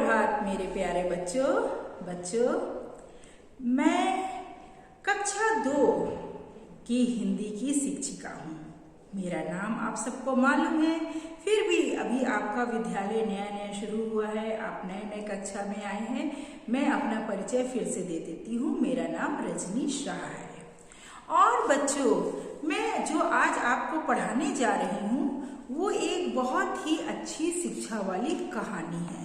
प्रभात मेरे प्यारे बच्चों। मैं कक्षा 2 की हिंदी की शिक्षिका हूँ। मेरा नाम आप सबको मालूम है, फिर भी अभी आपका विद्यालय नया शुरू हुआ है, आप नए कक्षा में आए हैं। मैं अपना परिचय फिर से दे देती हूँ। मेरा नाम रजनी शाह है। और बच्चों, मैं जो आज आपको पढ़ाने जा रही हूँ वो एक बहुत ही अच्छी शिक्षा वाली कहानी है।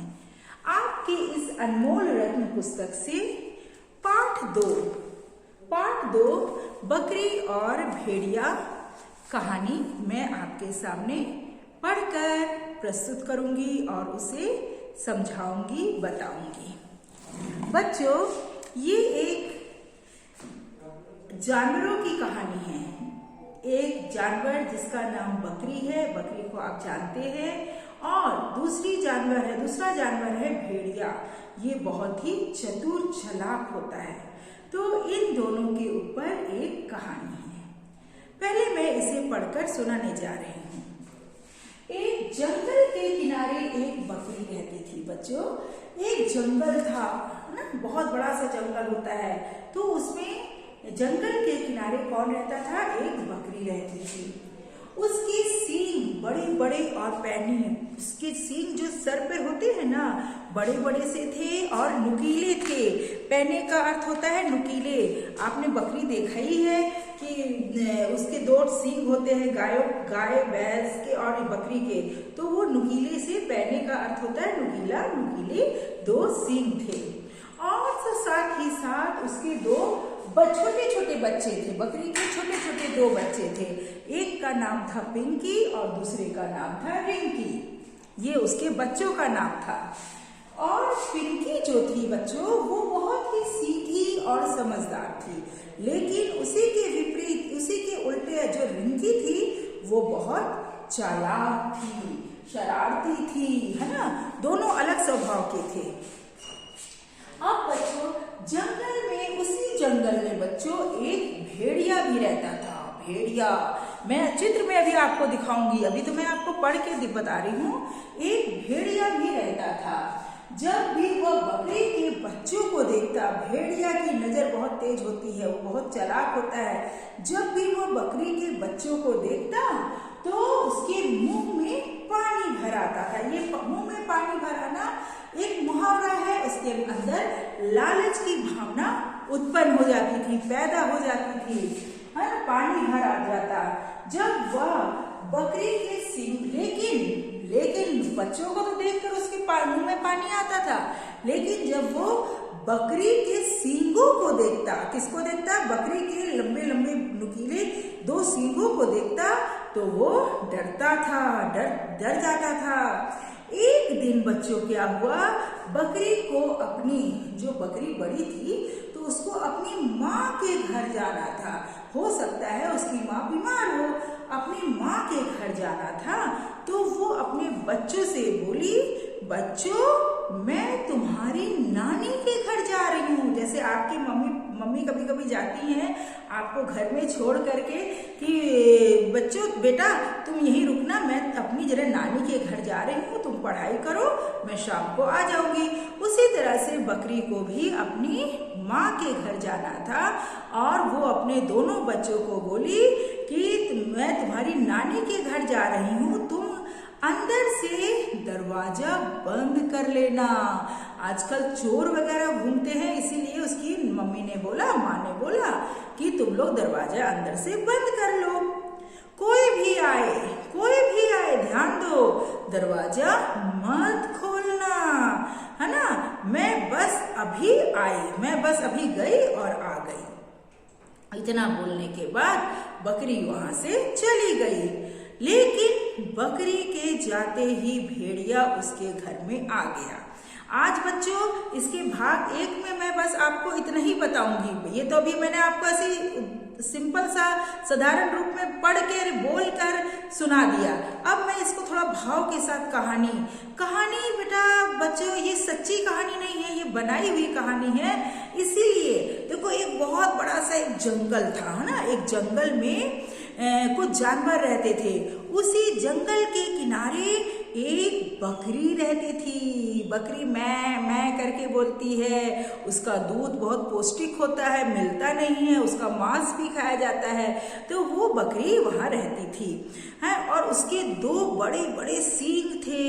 आपके इस अनमोल रत्न पुस्तक से पाठ 2 बकरी और भेड़िया कहानी मैं आपके सामने पढ़कर प्रस्तुत करूंगी और उसे समझाऊंगी, बताऊंगी। बच्चों, ये एक जानवरों की कहानी है। एक जानवर जिसका नाम बकरी है, बकरी को आप जानते हैं, और दूसरा जानवर है भेड़िया। ये बहुत ही चतुर चालाक होता है। तो इन दोनों के ऊपर एक कहानी है। पहले मैं इसे पढ़कर सुनाने जा रही हूँ। एक जंगल के किनारे एक बकरी रहती थी। बच्चों, एक जंगल था ना, बहुत बड़ा सा जंगल होता है। तो उसमें जंगल के किनारे कौन रहता था? एक बकरी रहती थी। उसके सींग बड़े बड़े और पैनी, उसके सींग जो सर पे होते हैं ना, बड़े बड़े से थे और नुकीले थे। पैने का अर्थ होता है नुकीले। आपने बकरी देखा ही है कि उसके 2 सींग होते हैं, गाय भैंस के और बकरी के। तो वो नुकीले से, पैने का अर्थ होता है नुकीला, नुकीले 2 सींग थे। और साथ ही साथ उसके 2 छोटे बच्चे थे। बकरी के छोटे 2 बच्चे थे। एक का नाम था पिंकी और दूसरे का नाम था रिंकी। ये उसके बच्चों का नाम था। और पिंकी जो थी बच्चों, वो बहुत ही सीधी और समझदार थी। लेकिन उसी के विपरीत, उसी के उल्टे जो रिंकी थी, वो बहुत चालाक थी, शरारती थी, है ना। दोनों अलग स्वभाव के थे। अब बच्चों, उसी जंगल में बच्चों एक भेड़िया भी रहता था। भेड़िया मैं चित्र में अभी आपको दिखाऊंगी, अभी तो मैं आपको पढ़ के बता रही हूँ। एक भेड़िया भी रहता था। जब भी वह बकरी के बच्चों को देखता, भेड़िया की नजर बहुत तेज होती है, वो बहुत चालाक होता है। जब भी वह बकरी के बच्चों को देखता तो उसके मुंह में पानी भर आता था। ये मुंह में पानी भर आना एक मुहावरा है। उसके अंदर लालच की भावना उत्पन्न हो जाती थी, पैदा हो जाती थी, है ना। पानी भर आ जाता जब वह बकरी के सींग, लेकिन बच्चों को तो देखकर उसके मुंह में पानी आता था। लेकिन जब वो बकरी के सींगों को देखता, किसको देखता? बकरी के लंबे नुकीले 2 सींगों को देखता तो वो डरता था, डर जाता था। एक दिन बच्चों क्या हुआ, बकरी को जो बकरी बड़ी थी तो उसको अपनी माँ के घर जाना था। हो सकता है उसकी माँ बीमार हो, अपनी माँ के घर जाना था। तो वो अपने बच्चों से बोली, बच्चों मैं तुम्हारी नानी के घर जा रही हूँ। जैसे आपकी मम्मी कभी जाती हैं आपको घर में छोड़ करके कि बच्चों बेटा तुम यहीं रुकना, मैं अपनी जरा नानी के घर जा रही हूँ, तुम पढ़ाई करो, मैं शाम को आ जाऊंगी। उसी तरह से बकरी को भी अपनी माँ के घर जाना था और वो अपने दोनों बच्चों को बोली कि मैं तुम्हारी नानी के घर जा रही हूँ, तुम अंदर से दरवाजा बंद कर लेना। आजकल चोर वगैरह घूमते हैं, इसीलिए उसकी माँ ने बोला कि तुम लोग दरवाजा अंदर से बंद कर लो। कोई भी आए ध्यान दो, दरवाजा मत खोलना, है ना। मैं बस अभी गई और आ गई। इतना बोलने के बाद बकरी वहां से चली गई। लेकिन बकरी के जाते ही भेड़िया उसके घर में आ गया। आज बच्चों इसके भाग 1 में मैं बस आपको इतना ही बताऊंगी। ये तो अभी मैंने आपको ऐसी सिंपल सा साधारण रूप में पढ़ के बोल कर सुना दिया। अब मैं इसको थोड़ा भाव के साथ कहानी बेटा बच्चों, ये सच्ची कहानी नहीं है, ये बनाई हुई कहानी है। इसीलिए देखो, एक बहुत बड़ा सा एक जंगल था, है ना। एक जंगल में कुछ जानवर रहते थे। उसी जंगल के किनारे एक बकरी रहती थी। बकरी मैं करके बोलती है। उसका दूध बहुत पौष्टिक होता है, मिलता नहीं है, उसका मांस भी खाया जाता है। तो वो बकरी वहां रहती थी है। और उसके दो बड़े बड़े सींग थे,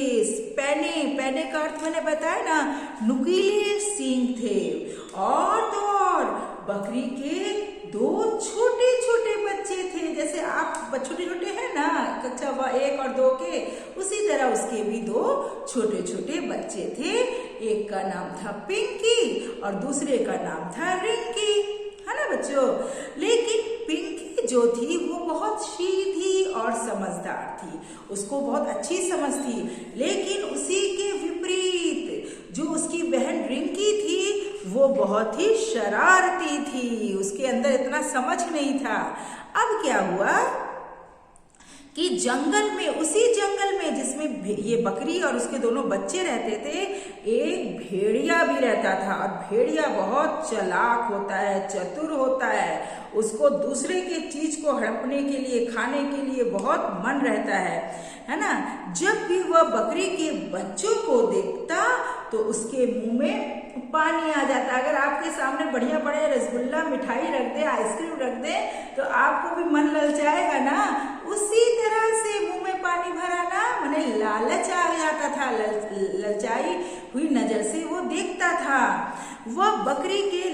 पैने का अर्थ मैंने बताया ना, नुकीले सींग थे। और तो और बकरी के दो छोटे छोटे बच्चे थे, जैसे आप छोटे छोटे हैं ना कक्षा 1 और 2 के, उसी तरह उसके भी दो छोटे छोटे बच्चे थे। एक का नाम था पिंकी और दूसरे का नाम था रिंकी, है ना बच्चों। लेकिन पिंकी जो थी वो बहुत सीधी और समझदार थी, उसको बहुत अच्छी समझ थी। लेकिन उसी के विपरीत जो उसकी बहन रिंकी थी वो बहुत ही शरारती थी, उसके अंदर इतना समझ नहीं था। अब क्या हुआ कि जंगल में, उसी जंगल में जिसमें ये बकरी और उसके दोनों बच्चे रहते थे, एक भेड़िया भी रहता था। और भेड़िया बहुत चालाक होता है, चतुर होता है, उसको दूसरे के चीज को हड़पने के लिए, खाने के लिए बहुत मन रहता है ना। जब भी वह बकरी के बच्चों को देखता तो उसके मुंह में पानी आ जाता। अगर आपके सामने बढ़िया बढ़िया रसगुल्ला, मिठाई रख दे, आइसक्रीम रख दे तो आपको भी मन ललचाएगा ना। उसी तरह से मुंह में पानी भरा ना, माने लालच आ जाता था। ललचाई हुई नजर से वो देखता था वह बकरी के।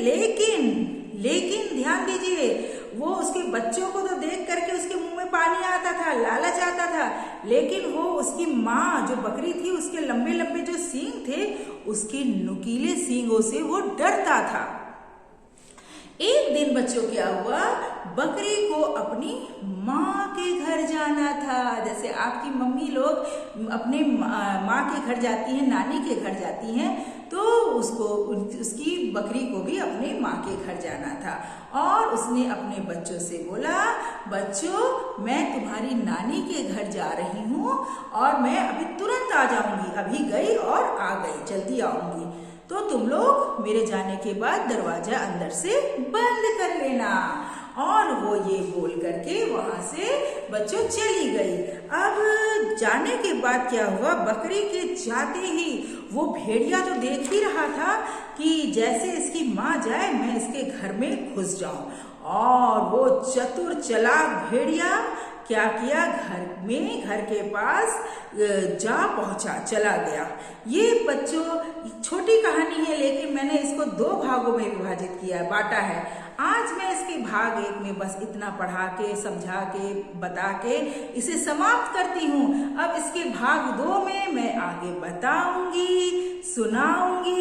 लेकिन ध्यान दीजिए, वो उसके बच्चों को तो देख करके उसके मुंह में पानी आता था, लालच आता था। लेकिन वो उसकी माँ जो बकरी थी, उसके लंबे लंबे जो सींग थे, उसके नुकीले सींगों से वो डरता था। एक दिन बच्चों क्या हुआ, बकरी को अपनी माँ के घर जाना था। जैसे आपकी मम्मी लोग अपने माँ के घर जाती हैं, नानी के घर जाती हैं, तो उसकी बकरी को भी अपने माँ के घर जाना था। और उसने अपने बच्चों से बोला, बच्चों मैं तुम्हारी नानी के घर जा रही हूँ और मैं अभी तुरंत आ जाऊंगी, अभी गई और आ गई, जल्दी आऊंगी। तो तुम लोग मेरे जाने के बाद दरवाजा अंदर से बंद कर लेना। और वो ये बोल करके वहां से बच्चों चली गई। अब जाने के बाद क्या हुआ, बकरी के जाते ही वो भेड़िया तो देख ही रहा था कि जैसे इसकी माँ जाए मैं इसके घर में घुस जाऊं। और वो चतुर चालाक भेड़िया क्या किया, घर के पास जा पहुंचा, चला गया। ये बच्चों छोटी कहानी है, लेकिन मैंने इसको 2 भागों में विभाजित किया है, बांटा है। आज मैं इसके भाग 1 में बस इतना पढ़ा के, समझा के, बता के इसे समाप्त करती हूँ। अब इसके भाग 2 में मैं आगे बताऊंगी, सुनाऊंगी